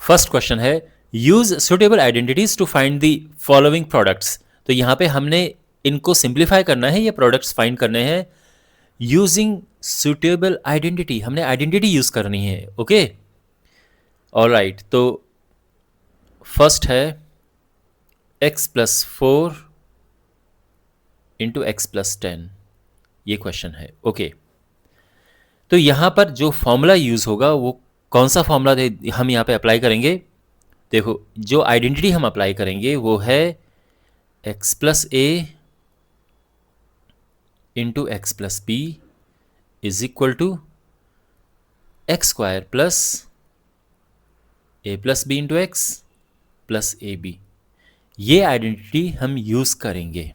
First question है use suitable identities to find the following products. तो यहाँ पे हमने इनको सिंप्लीफाई करना है, ये प्रोडक्ट्स फाइंड करने हैं यूजिंग सुटेबल आइडेंटिटी। हमने आइडेंटिटी यूज करनी है। Okay, alright. तो फर्स्ट है x+4 इंटू x+10, ये क्वेश्चन है। ओके, तो यहाँ पर जो फॉर्मूला यूज होगा वो कौन सा फॉर्मूला हम यहाँ पे अप्लाई करेंगे? देखो, जो आइडेंटिटी हम अप्लाई करेंगे वो है x+a into x+b is equal to x² plus a+b into x plus ab। ये आइडेंटिटी हम यूज करेंगे।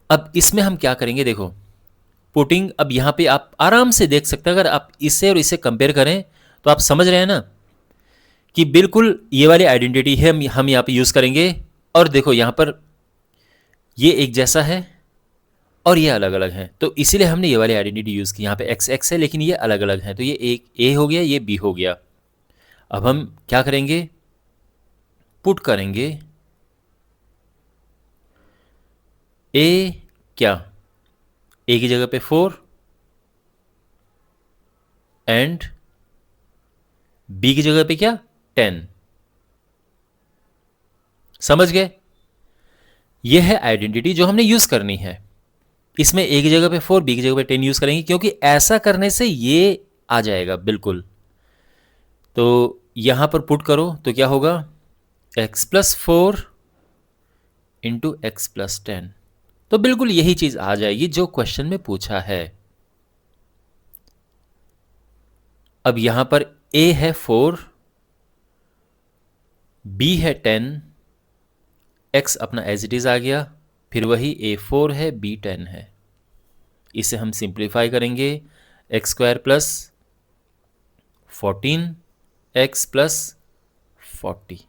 अब इसमें हम क्या करेंगे? देखो, पुटिंग, अब यहाँ पे आप आराम से देख सकते हैं, अगर आप इसे और इसे कंपेयर करें तो आप समझ रहे हैं ना कि बिल्कुल ये वाली आइडेंटिटी है हम यहाँ पे यूज करेंगे। और देखो यहाँ पर ये एक जैसा है और ये अलग अलग हैं, तो इसीलिए हमने ये वाली आइडेंटिटी यूज की। यहाँ पे एक्स एक्स है लेकिन ये अलग अलग हैं, तो ये एक ए हो गया, ये बी हो गया। अब हम क्या करेंगे? पुट करेंगे ए, क्या ए की जगह पे 4 एंड बी की जगह पे क्या 10। समझ गए? ये है आइडेंटिटी जो हमने यूज करनी है। इसमें ए की जगह पे 4, बी की जगह पे 10 यूज करेंगे, क्योंकि ऐसा करने से ये आ जाएगा बिल्कुल। तो यहां पर पुट करो तो क्या होगा? x+4 into x+10। तो बिल्कुल यही चीज आ जाएगी जो क्वेश्चन में पूछा है। अब यहां पर a है 4, b है 10, x अपना एज इट इज आ गया, फिर वही a4 है, b 10 है। इसे हम सिंप्लीफाई करेंगे, x² प्लस 14 x प्लस 40,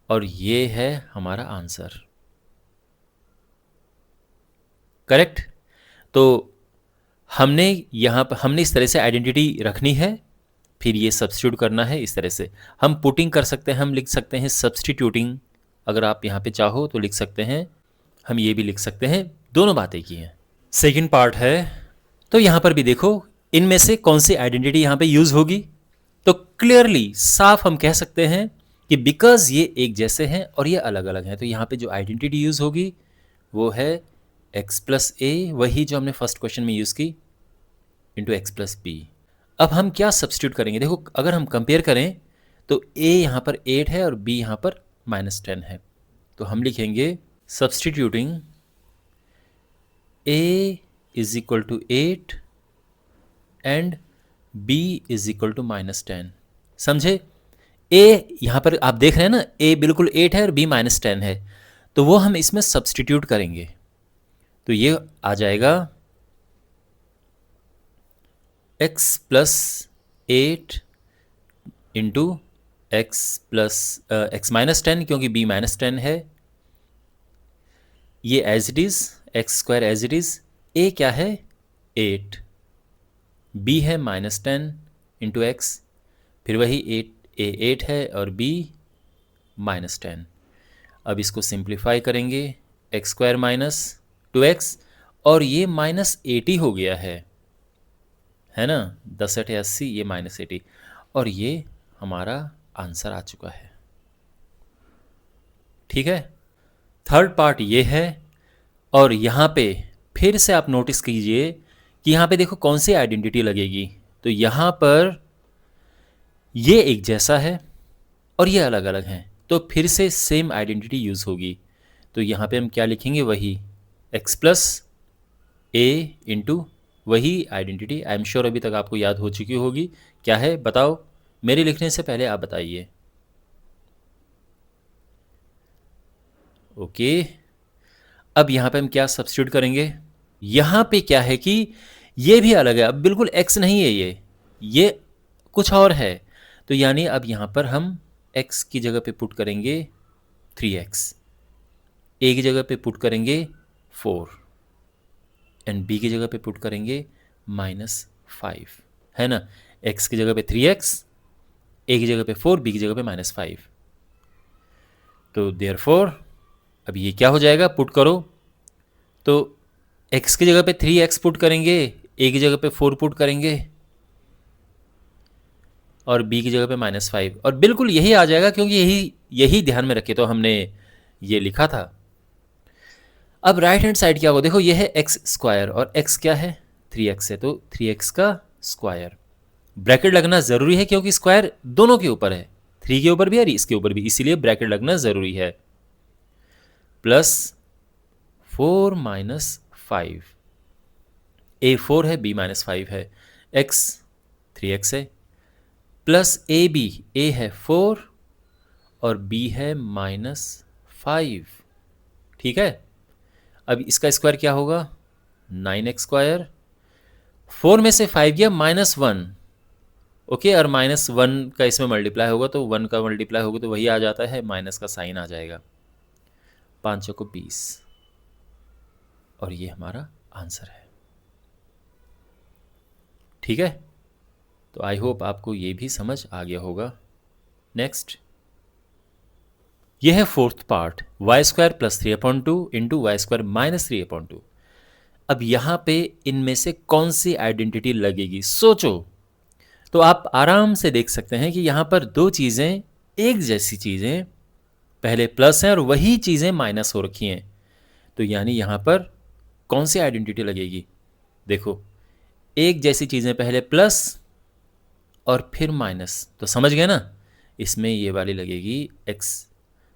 और ये है हमारा आंसर। करेक्ट? तो हमने यहाँ पर हमने इस तरह से आइडेंटिटी रखनी है, फिर ये सब्स्टिट्यूट करना है। इस तरह से हम पुटिंग कर सकते हैं, हम लिख सकते हैं सब्स्टिट्यूटिंग, अगर आप यहाँ पे चाहो तो लिख सकते हैं, हम ये भी लिख सकते हैं, दोनों बातें की हैं। सेकेंड पार्ट है, तो यहाँ पर भी देखो इनमें से कौन सी आइडेंटिटी यहाँ पे यूज होगी। तो क्लियरली साफ हम कह सकते हैं कि बिकॉज ये एक जैसे हैं और ये अलग अलग हैं, तो यहाँ पे जो आइडेंटिटी यूज होगी वो है x+a, वही जो हमने फर्स्ट क्वेश्चन में यूज की, इंटू x+b। अब हम क्या सब्स्टिट्यूट करेंगे? देखो, अगर हम कंपेयर करें तो a यहाँ पर 8 है और b यहाँ पर -10 है, तो हम लिखेंगे substituting a is equal to 8 and b is equal to -10। समझे? a यहाँ पर आप देख रहे हैं ना, a बिल्कुल 8 है और b -10 है, तो वो हम इसमें सब्स्टिट्यूट करेंगे, तो ये आ जाएगा x+8 इंटू x-10, क्योंकि b -10 है, ये as it is, x² as it is, a क्या है 8, b है -10 इंटू x, फिर वही 8 है और b -10। अब इसको सिंप्लीफाई करेंगे, x² माइनस 2x, और ये -80 हो गया है ना, 10 8 80, ये -80, और ये हमारा आंसर आ चुका है। ठीक है? थर्ड पार्ट ये है, और यहाँ पे फिर से आप नोटिस कीजिए कि यहाँ पे देखो कौन सी आइडेंटिटी लगेगी। तो यहाँ पर ये एक जैसा है और ये अलग अलग हैं, तो फिर से सेम आइडेंटिटी यूज होगी। तो यहाँ पे हम क्या लिखेंगे? वही x+a इंटू वही आइडेंटिटी। आई एम श्योर अभी तक आपको याद हो चुकी होगी। क्या है बताओ? मेरे लिखने से पहले आप बताइए। ओके, अब यहाँ पे हम क्या सब्स्टिट्यूट करेंगे? यहाँ पे क्या है कि ये भी अलग है, अब बिल्कुल x नहीं है, ये कुछ और है। तो यानी अब यहाँ पर हम x की जगह पे पुट करेंगे 3x, a की जगह पे पुट करेंगे 4 एंड b की जगह पे पुट करेंगे -5, है ना। x की जगह पे 3x, ए की जगह पे 4, बी की जगह पे -5। तो देयरफॉर अब ये क्या हो जाएगा, पुट करो तो x की जगह पे 3x पुट करेंगे, a की जगह पे 4 पुट करेंगे और b की जगह पे -5, और बिल्कुल यही आ जाएगा क्योंकि यही ध्यान में रखे तो हमने ये लिखा था। अब राइट हैंड साइड क्या होगा, देखो ये है एक्स स्क्वायर और x क्या है 3x है, तो 3x का स्क्वायर। ब्रैकेट लगना ज़रूरी है क्योंकि स्क्वायर दोनों के ऊपर है, 3 के ऊपर भी और इसके ऊपर भी, इसीलिए ब्रैकेट लगना ज़रूरी है। प्लस 4 - 5, a 4 है, b -5 है, x 3x है, प्लस ab, a है 4 और b है -5। ठीक है, अब इसका स्क्वायर क्या होगा 9x स्क्वायर, 4 में से 5 गया -1, ओके, और -1 का इसमें मल्टीप्लाई होगा तो 1 का मल्टीप्लाई होगा तो वही आ जाता है, माइनस का साइन आ जाएगा, 5 को 20, और ये हमारा आंसर है। ठीक है, तो आई होप आपको ये भी समझ आ गया होगा। नेक्स्ट, यह है fourth part, y square plus 3/2 into y square -3/2। अब यहाँ पे इनमें से कौन सी आइडेंटिटी लगेगी, सोचो। तो आप आराम से देख सकते हैं कि यहाँ पर दो चीज़ें, एक जैसी चीज़ें पहले प्लस हैं और वही चीज़ें माइनस हो रखी हैं, तो यानी यहाँ पर कौन सी आइडेंटिटी लगेगी, देखो एक जैसी चीज़ें पहले प्लस और फिर माइनस, तो समझ गए ना, इसमें ये वाली लगेगी x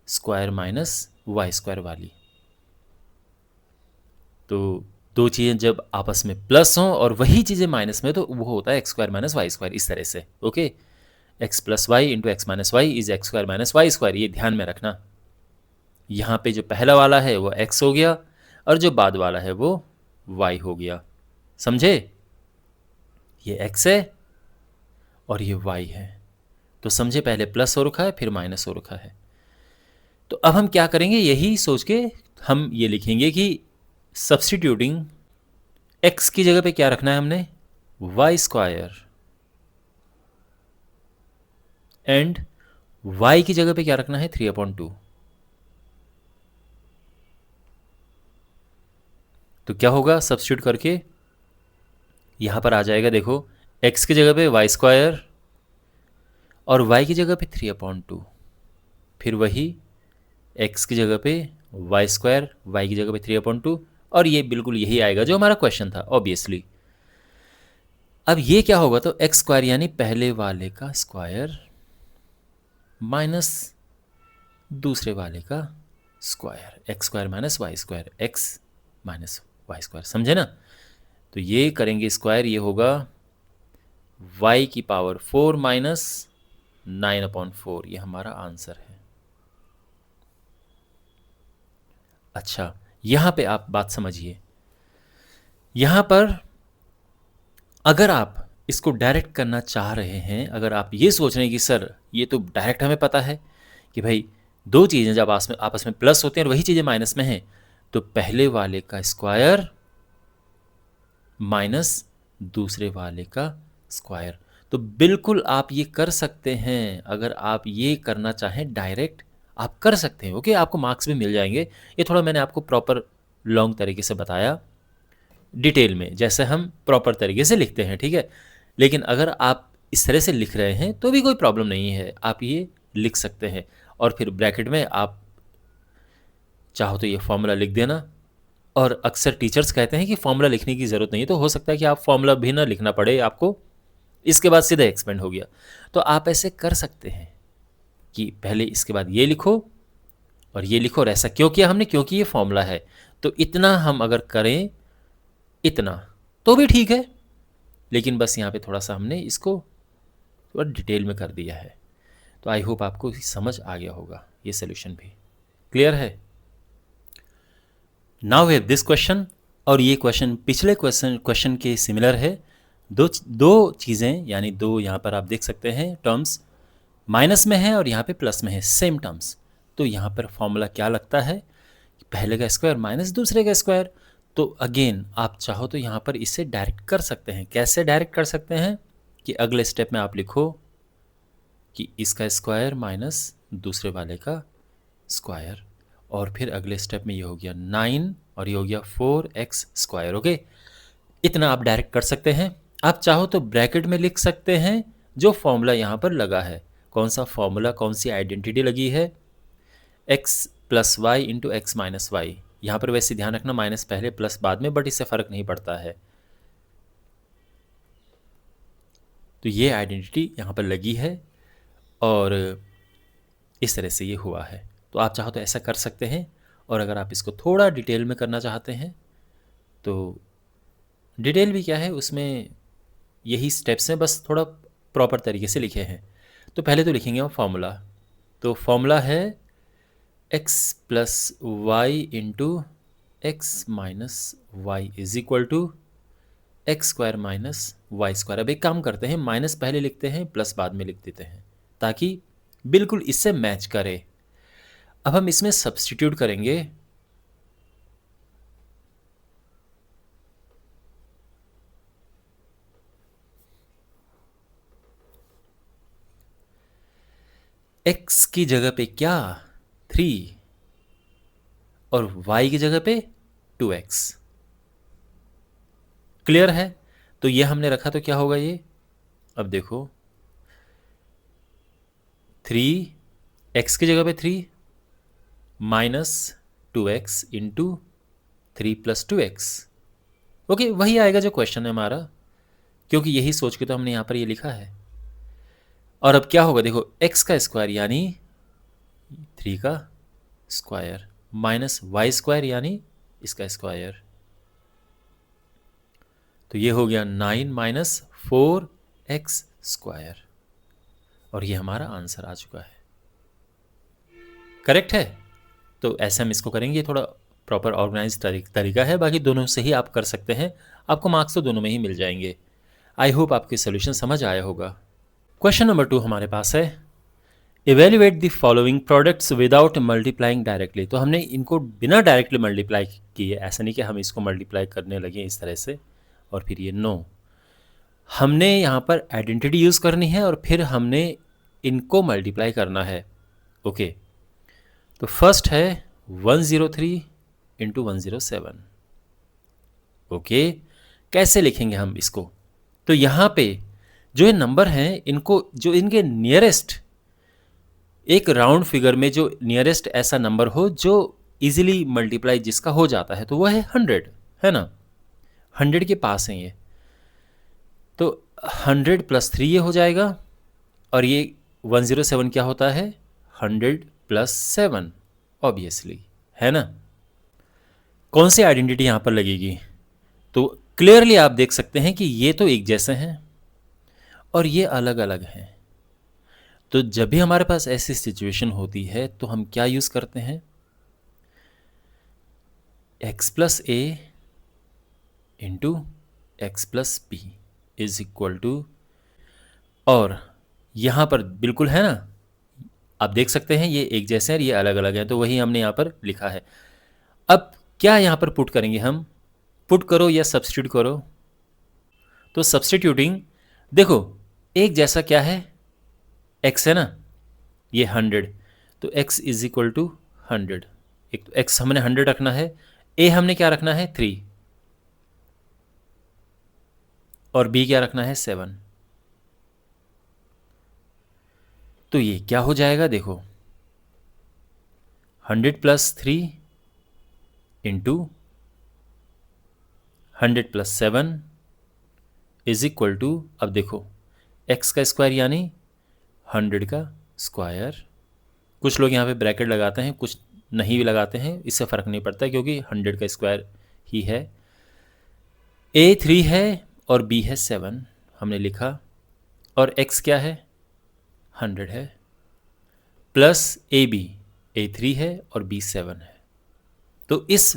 square minus y square वाली। तो दो चीज़ें जब आपस में प्लस हों और वही चीज़ें माइनस में, तो वो होता है x square minus y square, इस तरह से। Okay, x plus y into x minus y is x square minus y square, ये ध्यान में रखना। यहाँ पे जो पहला वाला है वो एक्स हो गया और जो बाद वाला है वो वाई हो गया, समझे, ये एक्स है और ये वाई है, तो समझे पहले प्लस हो रखा है फिर माइनस हो रखा है। तो अब हम क्या करेंगे, यही सोच के हम ये लिखेंगे कि सब्स्टिट्यूटिंग x की जगह पे क्या रखना है हमने, वाई स्क्वायर, एंड y की जगह पे क्या रखना है 3/2। तो क्या होगा, सब्स्टिट्यूट करके यहां पर आ जाएगा, देखो x की जगह पे वाई स्क्वायर और y की जगह पे 3/2, फिर वही x की जगह पे वाई स्क्वायर, y की जगह पे 3/2, और ये बिल्कुल यही आएगा जो हमारा क्वेश्चन था ऑब्वियसली। अब ये क्या होगा, तो एक्स स्क्वायर यानी पहले वाले का स्क्वायर माइनस दूसरे वाले का square, x square minus y square, x minus y square, समझे ना। तो ये करेंगे स्क्वायर, ये होगा y की पावर 4 माइनस 9/4, ये हमारा आंसर है। अच्छा, यहां पे आप बात समझिए, यहां पर अगर आप इसको डायरेक्ट करना चाह रहे हैं, अगर आप ये सोच रहे हैं कि सर ये तो डायरेक्ट हमें पता है कि भाई दो चीज़ें जब आपस में प्लस होते हैं और वही चीज़ें माइनस में हैं, तो पहले वाले का स्क्वायर माइनस दूसरे वाले का स्क्वायर, तो बिल्कुल आप ये कर सकते हैं। अगर आप ये करना चाहें डायरेक्ट आप कर सकते हैं, ओके, आपको मार्क्स भी मिल जाएंगे। ये थोड़ा मैंने आपको प्रॉपर लॉन्ग तरीके से बताया डिटेल में, जैसे हम प्रॉपर तरीके से लिखते हैं, ठीक है। लेकिन अगर आप इस तरह से लिख रहे हैं तो भी कोई प्रॉब्लम नहीं है, आप ये लिख सकते हैं और फिर ब्रैकेट में आप चाहो तो ये फॉर्मूला लिख देना। और अक्सर टीचर्स कहते हैं कि फॉर्मूला लिखने की ज़रूरत नहीं है, तो हो सकता है कि आप फॉर्मूला भी ना लिखना पड़े आपको, इसके बाद सीधा एक्सपेंड हो गया। तो आप ऐसे कर सकते हैं कि पहले इसके बाद ये लिखो और ये लिखो, और ऐसा क्यों किया हमने, क्योंकि ये फॉर्मूला है। तो इतना हम अगर करें, इतना तो भी ठीक है, लेकिन बस यहाँ पे थोड़ा सा हमने इसको थोड़ा डिटेल में कर दिया है। तो आई होप आपको समझ आ गया होगा, ये सोल्यूशन भी क्लियर है। Now we have this question, और ये क्वेश्चन पिछले क्वेश्चन के सिमिलर है। दो चीज़ें यानी दो यहाँ पर आप देख सकते हैं टर्म्स माइनस में है और यहाँ पे प्लस में है, सेम टर्म्स। तो यहाँ पर फॉर्मूला क्या लगता है, पहले का स्क्वायर माइनस दूसरे का स्क्वायर। तो अगेन आप चाहो तो यहाँ पर इसे डायरेक्ट कर सकते हैं। कैसे डायरेक्ट कर सकते हैं कि अगले स्टेप में आप लिखो कि इसका स्क्वायर माइनस दूसरे वाले का स्क्वायर, और फिर अगले स्टेप में ये हो गया 9 और ये हो गया 4x स्क्वायर। ओके, इतना आप डायरेक्ट कर सकते हैं। आप चाहो तो ब्रैकेट में लिख सकते हैं जो फॉर्मूला यहाँ पर लगा है। कौन सा फॉर्मूला, कौन सी आइडेंटिटी लगी है? x plus y into x minus y. यहाँ पर वैसे ध्यान रखना माइनस पहले प्लस बाद में, बट इससे फ़र्क नहीं पड़ता है। तो ये आइडेंटिटी यहाँ पर लगी है और इस तरह से ये हुआ है। तो आप चाहो तो ऐसा कर सकते हैं, और अगर आप इसको थोड़ा डिटेल में करना चाहते हैं तो डिटेल भी क्या है, उसमें यही स्टेप्स हैं, बस थोड़ा प्रॉपर तरीके से लिखे हैं। तो पहले तो लिखेंगे हम फॉर्मूला। तो फॉर्मूला है x plus y into x minus y is equal to x square minus y square. अब एक काम करते हैं, माइनस पहले लिखते हैं, प्लस बाद में लिख देते हैं, ताकि बिल्कुल इससे मैच करे। अब हम इसमें सब्स्टिट्यूट करेंगे। x की जगह पे क्या 3 और y की जगह पे 2x। क्लियर है? तो ये हमने रखा तो क्या होगा ये, अब देखो 3x की जगह पे 3 minus 2x into 3 plus 2x। Okay, वही आएगा जो क्वेश्चन है हमारा, क्योंकि यही सोच के तो हमने यहाँ पर ये लिखा है। और अब क्या होगा देखो, x का स्क्वायर यानी 3 का स्क्वायर माइनस वाई स्क्वायर यानी इसका स्क्वायर। तो ये हो गया 9 माइनस 4x स्क्वायर, और ये हमारा आंसर आ चुका है। करेक्ट है? तो ऐसे हम इसको करेंगे। ये थोड़ा प्रॉपर ऑर्गेनाइज तरीका है, बाकी दोनों से ही आप कर सकते हैं। आपको मार्क्स तो दोनों में ही मिल जाएंगे। आई होप आपके सोल्यूशन समझ आया होगा। क्वेश्चन नंबर 2 हमारे पास है, evaluate the following products without multiplying directly. तो हमने इनको बिना डायरेक्टली मल्टीप्लाई किए, ऐसा नहीं कि हम इसको मल्टीप्लाई करने लगे इस तरह से और फिर ये नो। हमने यहाँ पर आइडेंटिटी यूज़ करनी है और फिर हमने इनको मल्टीप्लाई करना है। ओके, तो फर्स्ट है 103 इंटू 107। ओके, कैसे लिखेंगे हम इसको? तो यहाँ पे जो ये नंबर हैं, इनको जो इनके नियरेस्ट, एक राउंड फिगर में जो नियरेस्ट ऐसा नंबर हो जो इजीली मल्टीप्लाई जिसका हो जाता है, तो वह है 100, है ना? 100 के पास है ये। तो 100 प्लस 3 ये हो जाएगा, और ये 107 क्या होता है? 100 प्लस 7 ऑब्वियसली, है ना? कौन सी आइडेंटिटी यहाँ पर लगेगी? तो क्लियरली आप देख सकते हैं कि ये तो एक जैसे हैं और ये अलग अलग हैं। तो जब भी हमारे पास ऐसी सिचुएशन होती है तो हम क्या यूज़ करते हैं? x plus a into x plus b is equal to, और यहाँ पर बिल्कुल है ना, आप देख सकते हैं ये एक जैसे हैं, ये अलग अलग हैं, तो वही हमने यहाँ पर लिखा है। अब क्या यहाँ पर पुट करेंगे हम? पुट करो या सब्स्टिट्यूट करो? तो सब्स्टिट्यूटिंग, देखो एक जैसा क्या है, x है ना, ये 100, तो x इज इक्वल टू 100। एक तो x हमने 100 रखना है, a हमने क्या रखना है 3, और b क्या रखना है 7। तो ये क्या हो जाएगा देखो, 100 plus 3 into 100 plus 7 is equal to, अब देखो x का स्क्वायर यानी 100 का स्क्वायर। कुछ लोग यहाँ पे ब्रैकेट लगाते हैं, कुछ नहीं भी लगाते हैं, इससे फ़र्क नहीं पड़ता क्योंकि 100 का स्क्वायर ही है। a 3 है और b है 7 हमने लिखा, और x क्या है 100 है, प्लस a 3 है और b 7 है। तो इस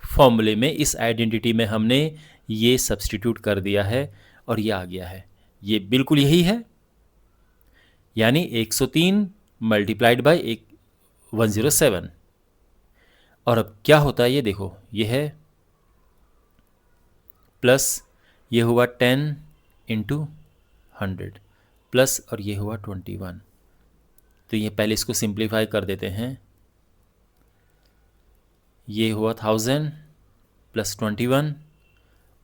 फॉर्मूले में, इस आइडेंटिटी में हमने ये सब्स्टिट्यूट कर दिया है और ये आ गया है। ये बिल्कुल यही है, यानी 103 मल्टीप्लाइड बाई 107। और अब क्या होता है ये देखो, ये है प्लस, ये हुआ 10 इंटू 100 प्लस, और ये हुआ 21। तो ये पहले इसको सिंप्लीफाई कर देते हैं। ये हुआ 1000 प्लस 21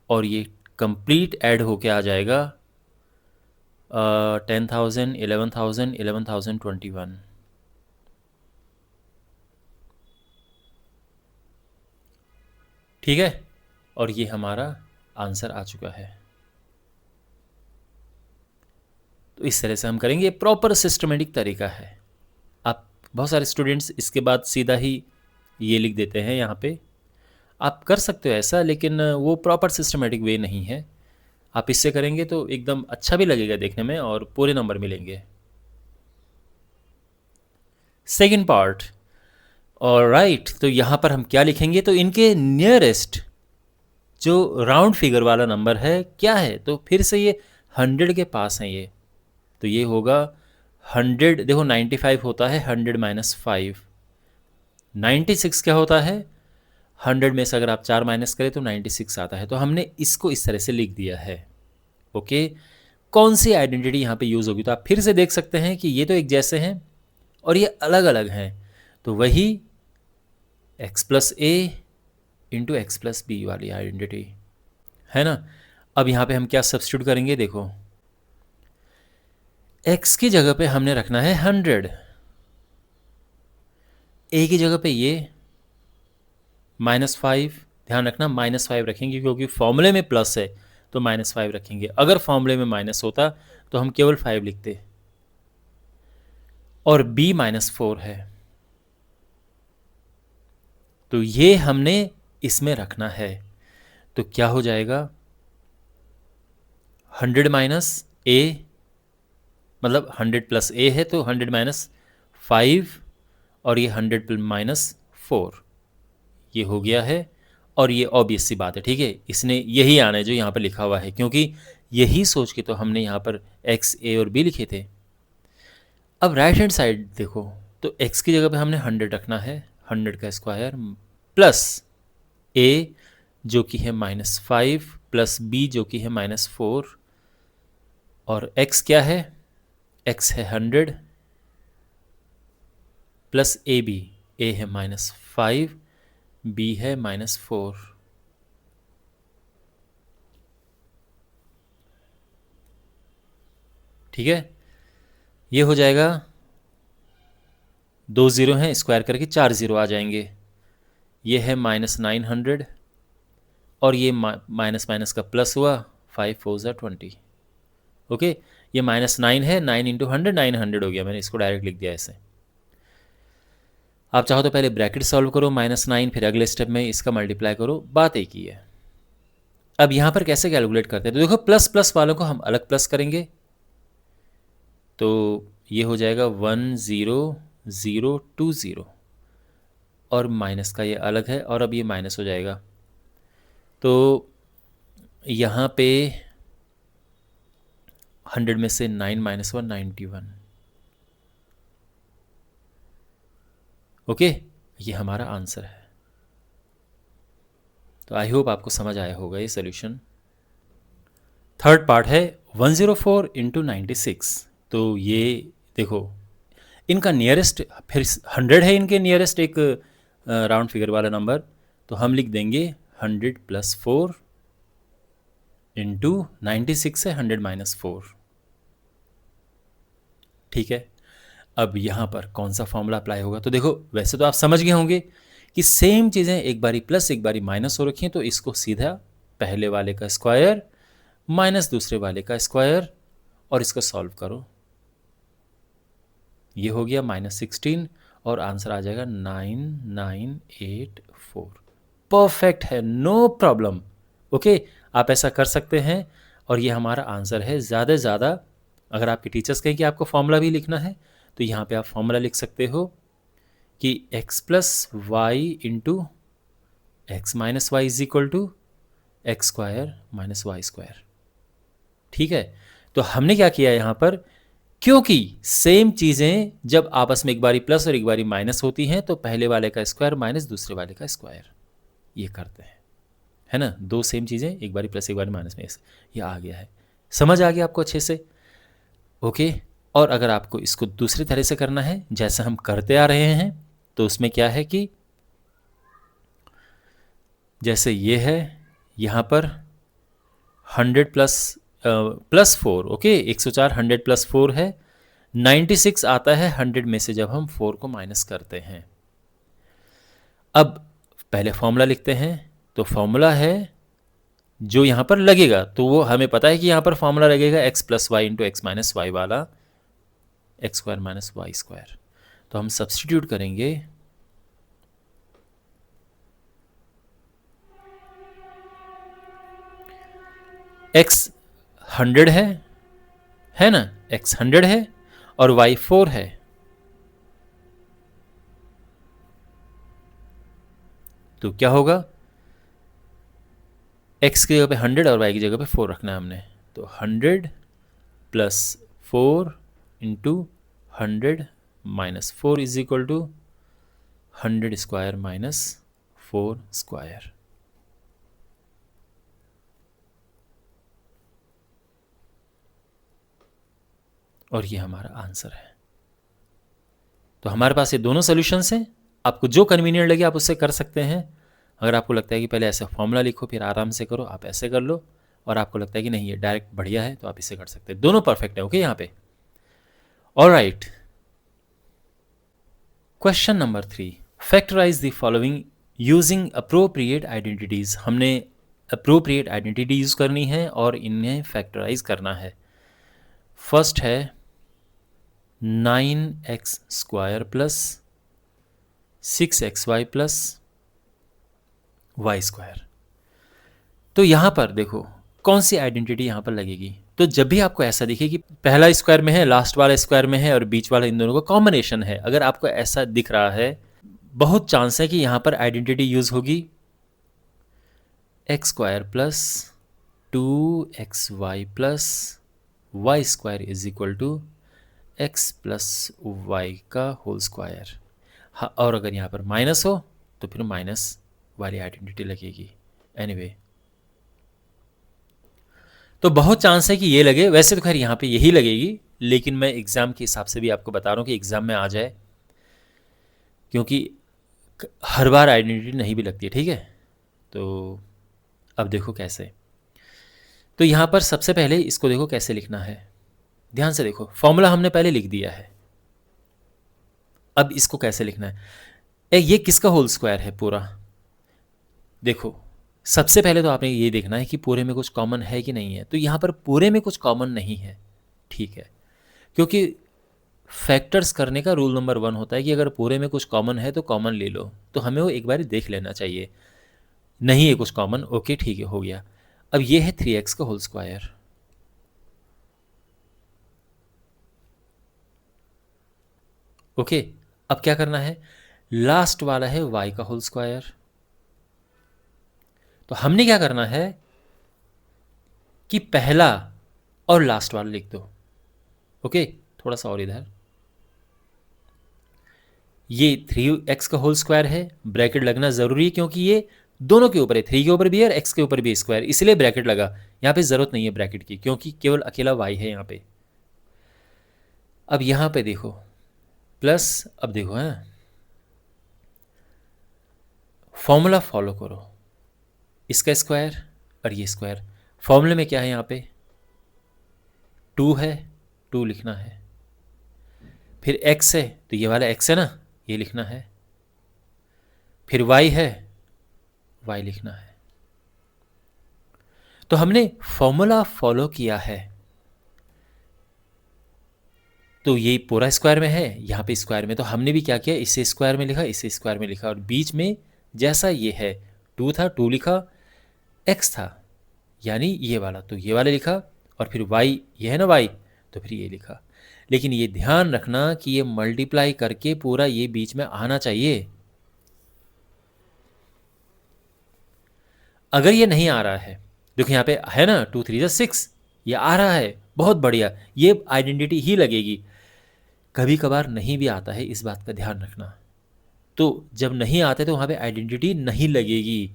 और ये कंप्लीट ऐड होके आ जाएगा 10,000 11,000 11,021। ठीक है, और ये हमारा आंसर आ चुका है। तो इस तरह से हम करेंगे, ये प्रॉपर सिस्टमेटिक तरीका है। आप बहुत सारे स्टूडेंट्स इसके बाद सीधा ही ये लिख देते हैं यहाँ पे। आप कर सकते हो ऐसा, लेकिन वो प्रॉपर सिस्टमेटिक वे नहीं है। आप इससे करेंगे तो एकदम अच्छा भी लगेगा देखने में और पूरे नंबर मिलेंगे। सेकेंड पार्ट, और राइट, तो यहाँ पर हम क्या लिखेंगे, तो इनके नियरेस्ट जो राउंड फिगर वाला नंबर है क्या है, तो फिर से ये 100 के पास है ये, तो ये होगा 100। देखो 95 होता है 100 माइनस 5, 96 क्या होता है 100 में से अगर आप 4 माइनस करें तो 96 आता है। तो हमने इसको इस तरह से लिख दिया है। ओके, कौन सी आइडेंटिटी यहाँ पे यूज़ होगी, तो आप फिर से देख सकते हैं कि ये तो एक जैसे हैं और ये अलग अलग हैं, तो वही x plus a into x plus B वाली आइडेंटिटी है ना। अब यहाँ पे हम क्या सब्स्टिट्यूट करेंगे, देखो x की जगह पे हमने रखना है 100, a की जगह पे ये -5, ध्यान रखना -5 रखेंगे क्योंकि फॉर्मूले में प्लस है तो -5 रखेंगे। अगर फॉर्मूले में माइनस होता तो हम केवल 5 लिखते। और b -4 है, तो ये हमने इसमें रखना है। तो क्या हो जाएगा 100 माइनस a, मतलब 100 प्लस a है तो 100 माइनस 5 और ये 100 माइनस 4, ये हो गया है। और ये ऑब्वियस सी बात है, ठीक है, इसने यही आना है जो यहाँ पर लिखा हुआ है, क्योंकि यही सोच के तो हमने यहाँ पर x, a और b लिखे थे। अब राइट हैंड साइड देखो, तो x की जगह पे हमने 100 रखना है, 100 का स्क्वायर प्लस a जो कि है -5 प्लस b जो कि है -4, और x क्या है, x है 100 प्लस a b, a है -5 b है -4। ठीक है, ये हो जाएगा, 2 ज़ीरो हैं, स्क्वायर करके 4 ज़ीरो आ जाएंगे। ये है -900 और ये माइनस माइनस का प्लस हुआ, 5 4 20। ओके, ये -9 है, 9 इंटू 100 900 हो गया, मैंने इसको डायरेक्ट लिख दिया ऐसे। आप चाहो तो पहले ब्रैकेट सॉल्व करो -9, फिर अगले स्टेप में इसका मल्टीप्लाई करो, बात एक ही है। अब यहाँ पर कैसे कैलकुलेट करते हैं, तो देखो प्लस प्लस वालों को हम अलग प्लस करेंगे, तो ये हो जाएगा 1 0 0 2 0, और माइनस का ये अलग है और अब ये माइनस हो जाएगा। तो यहाँ पे 100 में से 9 माइनस 1 91। ओके, ये हमारा आंसर है। तो आई होप आपको समझ आया होगा ये सोल्यूशन। थर्ड पार्ट है 104 इंटू 96। तो ये देखो इनका नियरेस्ट, फिर 100 है इनके नियरेस्ट एक राउंड फिगर वाला नंबर, तो हम लिख देंगे 100 प्लस 4 इंटू 96 है 100 माइनस 4। ठीक है, अब यहाँ पर कौन सा फॉर्मूला अप्लाई होगा, तो देखो वैसे तो आप समझ गए होंगे कि सेम चीज़ें एक बारी प्लस एक बारी माइनस हो रखी हैं, तो इसको सीधा पहले वाले का स्क्वायर माइनस दूसरे वाले का स्क्वायर और इसको सॉल्व करो। ये हो गया -16 और आंसर आ जाएगा 9984। परफेक्ट है, नो प्रॉब्लम। ओके, आप ऐसा कर सकते हैं और ये हमारा आंसर है। ज़्यादा से ज़्यादा अगर आपके टीचर्स कहें कि आपको फॉर्मूला भी लिखना है तो यहाँ पे आप फॉर्मूला लिख सकते हो कि x plus y into x minus y is equal to x square minus y square. ठीक है, तो हमने क्या किया यहाँ पर, क्योंकि सेम चीज़ें जब आपस में एक बारी प्लस और एक बारी माइनस होती हैं तो पहले वाले का स्क्वायर माइनस दूसरे वाले का स्क्वायर, ये करते हैं, है ना। दो सेम चीज़ें एक बारी प्लस एक बारी माइनस में, ये आ गया है, समझ आ गया आपको अच्छे से। ओके, और अगर आपको इसको दूसरी तरह से करना है जैसा हम करते आ रहे हैं, तो उसमें क्या है कि जैसे ये है यहाँ पर 100 प्लस 4, ओके 104 100 प्लस 4 है, 96 आता है 100 में से जब हम 4 को माइनस करते हैं। अब पहले फॉर्मूला लिखते हैं, तो फॉर्मूला है जो यहाँ पर लगेगा, तो वो हमें पता है कि यहाँ पर फॉर्मूला लगेगा x plus y into x minus y वाला, x square minus y square. तो हम सब्सटीट्यूट करेंगे, x 100 है ना, x 100 है और y 4 है, तो क्या होगा, x की जगह पे 100 और y की जगह पे 4 रखना है हमने, तो 100 plus 4 into 100 minus 4 is equal to 100 square minus 4 square. और ये हमारा आंसर है। तो हमारे पास ये दोनों सॉल्यूशंस हैं, आपको जो कन्वीनियंट लगे आप उससे कर सकते हैं। अगर आपको लगता है कि पहले ऐसे फॉर्मूला लिखो फिर आराम से करो, आप ऐसे कर लो, और आपको लगता है कि नहीं ये डायरेक्ट बढ़िया है तो आप इसे कर सकते हैं, दोनों परफेक्ट है। ओके यहाँ पे alright. Question number 3, factorize the following using appropriate identities. हमने अप्रोप्रिएट आइडेंटिटी यूज करनी है और इन्हें फैक्टराइज करना है। फर्स्ट है 9x square plus 6xy plus y square. तो यहाँ पर देखो कौन सी आइडेंटिटी यहाँ पर लगेगी। तो जब भी आपको ऐसा दिखे कि पहला स्क्वायर में है, लास्ट वाला स्क्वायर में है और बीच वाला इन दोनों का कॉम्बिनेशन है, अगर आपको ऐसा दिख रहा है, बहुत चांस है कि यहाँ पर आइडेंटिटी यूज होगी x square plus 2xy plus y square is equal to x plus y का होल स्क्वायर। हाँ, और अगर यहाँ पर माइनस हो तो फिर माइनस वाली आइडेंटिटी लगेगी। एनीवे तो बहुत चांस है कि ये लगे, वैसे तो खैर यहाँ पे यही लगेगी, लेकिन मैं एग्ज़ाम के हिसाब से भी आपको बता रहा हूँ कि एग्ज़ाम में आ जाए, क्योंकि हर बार आइडेंटिटी नहीं भी लगती है, ठीक है। तो अब देखो कैसे, तो यहाँ पर सबसे पहले इसको देखो कैसे लिखना है, ध्यान से देखो, फॉर्मूला हमने पहले लिख दिया है, अब इसको कैसे लिखना है। ये किसका होल स्क्वायर है पूरा, देखो सबसे पहले तो आपने ये देखना है कि पूरे में कुछ कॉमन है कि नहीं है। तो यहाँ पर पूरे में कुछ कॉमन नहीं है, ठीक है, क्योंकि फैक्टर्स करने का रूल नंबर 1 होता है कि अगर पूरे में कुछ कॉमन है तो कॉमन ले लो, तो हमें वो एक बार देख लेना चाहिए, नहीं है कुछ कॉमन, ओके ठीक है हो गया। अब ये है 3x का होल स्क्वायर, ओके। अब क्या करना है, लास्ट वाला है y का होल स्क्वायर, तो हमने क्या करना है कि पहला और लास्ट वाला लिख दो, ओके। थोड़ा सा और इधर, ये 3x का होल स्क्वायर है, ब्रैकेट लगना ज़रूरी है क्योंकि ये दोनों के ऊपर है, 3 के ऊपर भी है और x के ऊपर भी स्क्वायर, इसलिए ब्रैकेट लगा। यहाँ पे ज़रूरत नहीं है ब्रैकेट की क्योंकि केवल अकेला y है यहाँ पे। अब यहाँ पे देखो प्लस, अब देखो हाँ, फॉर्मूला फॉलो करो, इसका स्क्वायर और ये स्क्वायर, फॉर्मूले में क्या है यहाँ पे 2 है, 2 लिखना है, फिर x है तो ये वाला x है ना, ये लिखना है, फिर y है, y लिखना है। तो हमने फॉर्मूला फॉलो किया है, तो ये पूरा स्क्वायर में है, यहाँ पे स्क्वायर में, तो हमने भी क्या किया, इसे स्क्वायर में लिखा, इसे स्क्वायर में लिखा, और बीच में जैसा ये है 2 था 2 लिखा, x था यानी ये वाला तो ये वाला लिखा, और फिर y ये है ना y, तो फिर ये लिखा। लेकिन ये ध्यान रखना कि ये मल्टीप्लाई करके पूरा ये बीच में आना चाहिए। अगर ये नहीं आ रहा है, देखो यहाँ पे है ना 2 3 6, ये आ रहा है, बहुत बढ़िया, ये आइडेंटिटी ही लगेगी। कभी कभार नहीं भी आता है, इस बात का ध्यान रखना। तो जब नहीं आते तो वहाँ पे आइडेंटिटी नहीं लगेगी।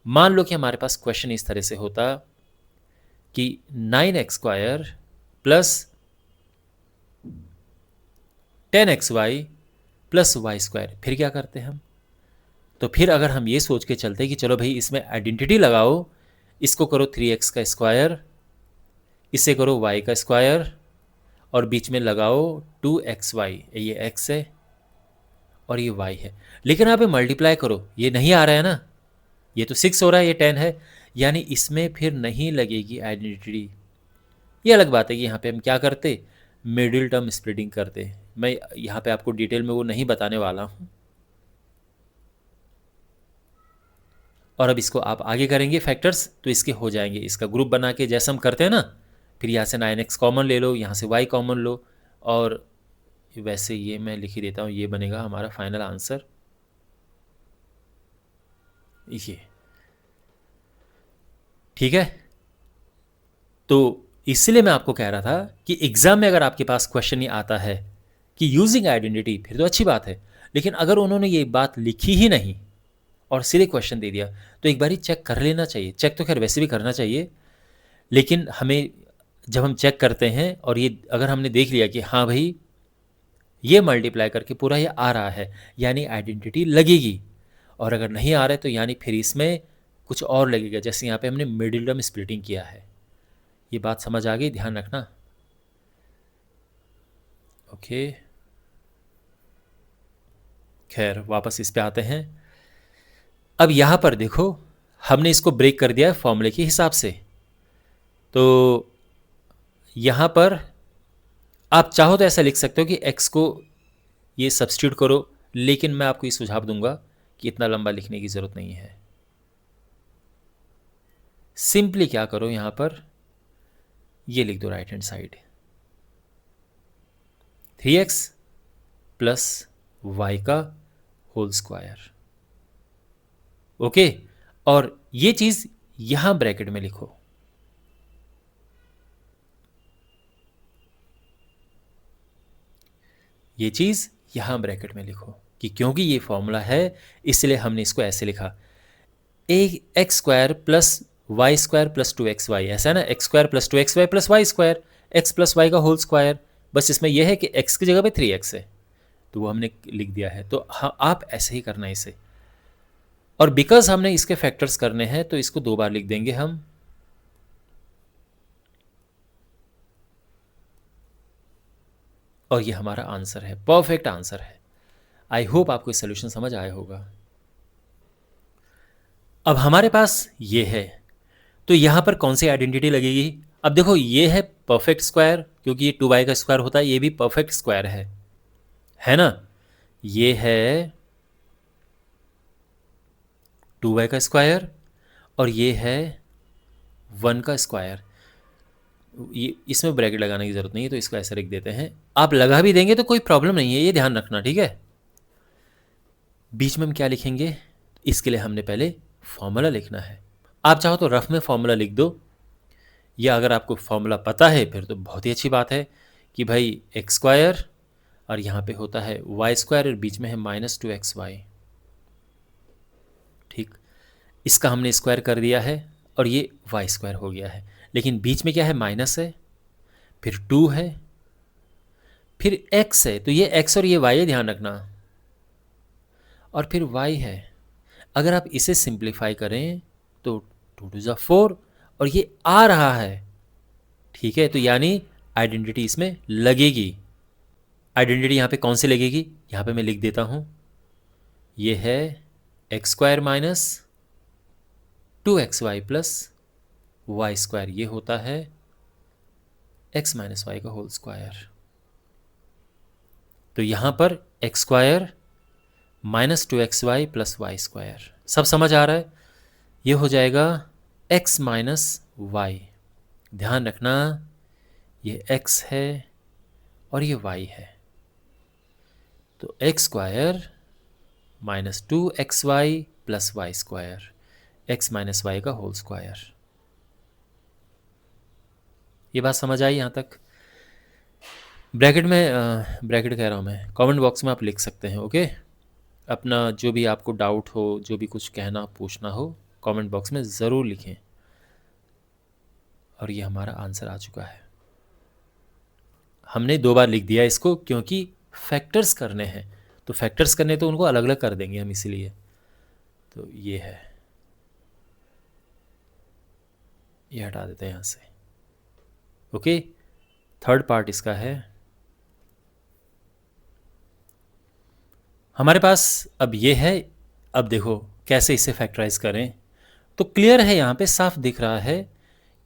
मान लो कि हमारे पास क्वेश्चन इस तरह से होता कि 9x square plus 10xy plus y square. फिर क्या करते हैं हम? तो फिर अगर हम ये सोच के चलते कि चलो भाई इसमें आइडेंटिटी लगाओ, इसको करो 3x का स्क्वायर, इसे करो y का स्क्वायर, और बीच में लगाओ 2xy, ये x है और ये y है। लेकिन आप मल्टीप्लाई करो, ये नहीं आ रहा है ना, ये तो 6 हो रहा है, ये 10 है, यानी इसमें फिर नहीं लगेगी आइडेंटिटी। ये अलग बात है कि यहाँ पे हम क्या करते, मिडिल टर्म स्प्लिटिंग करते। मैं यहाँ पे आपको डिटेल में वो नहीं बताने वाला हूँ। और अब इसको आप आगे करेंगे फैक्टर्स तो इसके हो जाएंगे, इसका ग्रुप बना के जैसे हम करते हैं ना, फिर यहाँ से 9x कॉमन ले लो, यहाँ से y कॉमन लो, और वैसे ये मैं लिख ही देता हूँ, ये बनेगा हमारा फाइनल आंसर ये। ठीक है, तो इसलिए मैं आपको कह रहा था कि एग्जाम में अगर आपके पास क्वेश्चन ही आता है कि यूजिंग आइडेंटिटी, फिर तो अच्छी बात है। लेकिन अगर उन्होंने ये बात लिखी ही नहीं और सीधे क्वेश्चन दे दिया, तो एक बार ही चेक कर लेना चाहिए। चेक तो खैर वैसे भी करना चाहिए, लेकिन हमें जब हम चेक करते हैं और ये अगर हमने देख लिया कि हाँ भाई ये मल्टीप्लाई करके पूरा ये आ रहा है, यानी आइडेंटिटी लगेगी। और अगर नहीं आ रहा है तो यानी फिर इसमें कुछ और लगेगा, जैसे यहाँ पे हमने मिडिल टर्म स्प्लिटिंग किया है। ये बात समझ आ गई, ध्यान रखना। ओके, खैर वापस इस पे आते हैं। अब यहाँ पर देखो, हमने इसको ब्रेक कर दिया है फॉर्मूले के हिसाब से। तो यहाँ पर आप चाहो तो ऐसा लिख सकते हो कि x को ये सब्स्टिट्यूट करो, लेकिन मैं आपको ये सुझाव दूंगा कि इतना लंबा लिखने की ज़रूरत नहीं है। सिंपली क्या करो, यहाँ पर ये लिख दो right hand side 3x plus y का होल स्क्वायर। ओके, और ये चीज़ यहाँ ब्रैकेट में लिखो। ये चीज़ यहाँ ब्रैकेट में लिखो कि क्योंकि ये फॉर्मूला है इसलिए हमने इसको ऐसे लिखा, x square plus y square plus 2xy, ऐसा है ना, x square plus 2xy plus y square, x plus y का होल स्क्वायर। बस इसमें यह है कि x की जगह पे 3x है, तो वो हमने लिख दिया है। तो हाँ, आप ऐसे ही करना है इसे। और बिकॉज हमने इसके फैक्टर्स करने हैं तो इसको 2 बार लिख देंगे हम। और ये हमारा आंसर है, परफेक्ट आंसर है। आई होप आपको इस सोल्यूशन समझ आया होगा। अब हमारे पास ये है, तो यहां पर कौन सी आइडेंटिटी लगेगी? अब देखो, ये है परफेक्ट स्क्वायर, क्योंकि ये 2y का स्क्वायर होता है, ये भी परफेक्ट स्क्वायर है ना। ये है 2y का स्क्वायर और ये है 1 का स्क्वायर। ये इसमें ब्रैकेट लगाने की ज़रूरत नहीं है, तो इसको ऐसे लिख देते हैं। आप लगा भी देंगे तो कोई प्रॉब्लम नहीं है, ये ध्यान रखना, ठीक है। बीच में हम क्या लिखेंगे, इसके लिए हमने पहले फॉर्मूला लिखना है। आप चाहो तो रफ में फॉर्मूला लिख दो, या अगर आपको फॉर्मूला पता है फिर तो बहुत ही अच्छी बात है कि भाई एक्स स्क्वायर और यहाँ पे होता है वाई स्क्वायर और बीच में है -2xy। ठीक, इसका हमने स्क्वायर कर दिया है और ये वाई स्क्वायर हो गया है। लेकिन बीच में क्या है, माइनस है, फिर 2 है, फिर x है, तो ये x और ये y है, ध्यान रखना, और फिर y है। अगर आप इसे सिंप्लीफाई करें तो 2 2 जा 4 और ये आ रहा है, ठीक है। तो यानी आइडेंटिटी इसमें लगेगी। आइडेंटिटी यहाँ पे कौन सी लगेगी, यहाँ पे मैं लिख देता हूँ, ये है x square minus 2xy plus y square, ये होता है x माइनस वाई का होल स्क्वायर। तो यहाँ पर x square -2xy plus y square, सब समझ आ रहा है। ये हो जाएगा x माइनस वाई, ध्यान रखना ये x है और ये y है। तो x square -2xy plus y square, x minus y का होल स्क्वायर। ये बात समझ आई यहाँ तक? ब्रैकेट में ब्रैकेट कह रहा हूँ मैं, कमेंट बॉक्स में आप लिख सकते हैं। ओके, अपना जो भी आपको डाउट हो, जो भी कुछ कहना पूछना हो, कमेंट बॉक्स में ज़रूर लिखें। और ये हमारा आंसर आ चुका है। हमने 2 बार लिख दिया इसको, क्योंकि फैक्टर्स करने हैं, तो फैक्टर्स करने तो उनको अलग अलग कर देंगे हम, इसीलिए। तो ये है, ये हटा देते हैं यहाँ से। ओके, थर्ड पार्ट इसका है। हमारे पास अब ये है, अब देखो कैसे इसे फैक्टराइज करें। तो क्लियर है, यहाँ पे साफ दिख रहा है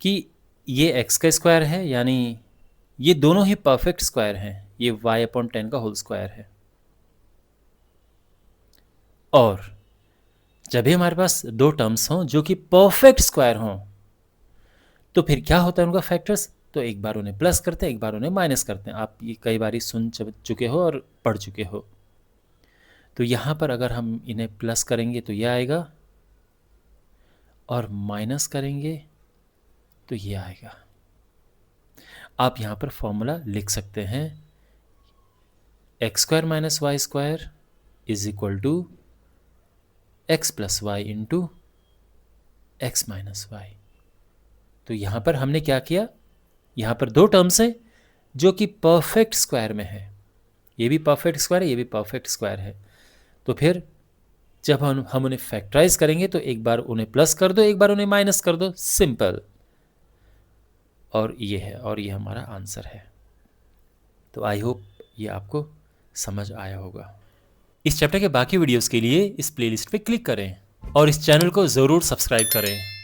कि ये एक्स का स्क्वायर है, यानी ये दोनों ही परफेक्ट स्क्वायर हैं, ये y/10 का होल स्क्वायर है। और जब भी हमारे पास दो टर्म्स हों जो कि परफेक्ट स्क्वायर हों, तो फिर क्या होता है उनका फैक्टर्स, तो एक बार उन्हें प्लस करते हैं, एक बार उन्हें माइनस करते हैं। आप ये कई बार सुन चुके हो और पढ़ चुके हो। तो यहाँ पर अगर हम इन्हें प्लस करेंगे तो ये आएगा, और माइनस करेंगे तो ये आएगा। आप यहाँ पर फॉर्मूला लिख सकते हैं, x² - y² is equal to x + y into x - y। तो यहाँ पर हमने क्या किया, यहाँ पर दो टर्म्स है जो कि परफेक्ट स्क्वायर में है, ये भी परफेक्ट स्क्वायर है, ये भी परफेक्ट स्क्वायर है। तो फिर जब हम उन्हें फैक्टराइज करेंगे तो एक बार उन्हें प्लस कर दो, एक बार उन्हें माइनस कर दो, सिंपल। और ये है, और ये हमारा आंसर है। तो आई होप ये आपको समझ आया होगा। इस चैप्टर के बाकी वीडियोस के लिए इस प्लेलिस्ट पे क्लिक करें और इस चैनल को ज़रूर सब्सक्राइब करें।